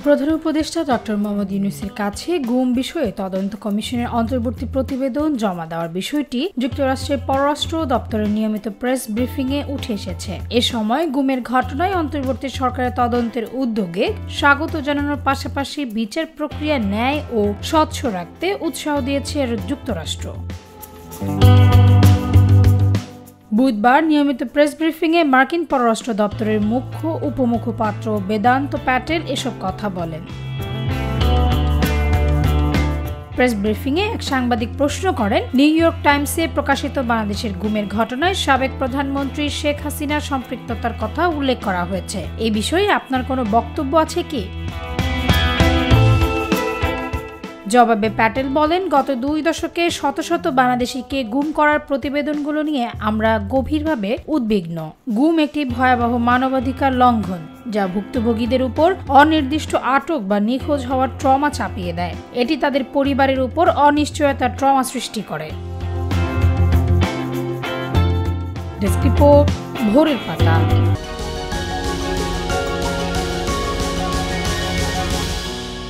প্রধান উপদেষ্টা ডক্টর মোহাম্মদ ইউনূসের কাছে গুম বিষয়ে তদন্ত কমিশনের অন্তর্বর্তী প্রতিবেদন জমা দেওয়ার বিষয়টি যুক্তরাষ্ট্রের পররাষ্ট্র দপ্তরের নিয়মিত প্রেস ব্রিফিংয়ে উঠে এসেছে। এ সময় গুমের ঘটনায় অন্তর্বর্তী সরকারের তদন্তের উদ্যোগে স্বাগত জানানোর পাশাপাশি বিচার প্রক্রিয়া ন্যায় ও স্বচ্ছ রাখতে উৎসাহ দিয়েছে যুক্তরাষ্ট্র। বুধবার নিয়মিত প্রেস ব্রিফিংয়ে মার্কিন পররাষ্ট্র দপ্তরের মুখ্য উপমুখপাত্র বেদান্ত প্যাটেল এসব কথা বলেন। প্রেস ব্রিফিংয়ে এক সাংবাদিক প্রশ্ন করেন, নিউ ইয়র্ক টাইমসে প্রকাশিত বাংলাদেশের গুমের ঘটনায় সাবেক প্রধানমন্ত্রী শেখ হাসিনার সম্পৃক্ততার কথা উল্লেখ করা হয়েছে। এই বিষয়ে আপনার কোনো বক্তব্য আছে কি? জবাবে প্যাটেল বলেন, গত 2 দশকে শত শত বাংলাদেশিকে গুম করার প্রতিবেদনগুলো নিয়ে আমরা গভীরভাবে উদ্বিগ্ন। গুম একটি ভয়াবহ মানবাধিকার লঙ্ঘন, যা ভুক্তভোগীদের উপর অনির্দিষ্ট আটক বা নিখোঁজ হওয়ার ট্রমা চাপিয়ে দেয়। এটি তাদের পরিবারের উপর অনিশ্চয়তার ট্রমা সৃষ্টি করে। ডেস্ক রিপোর্ট, ভোরের পাতা।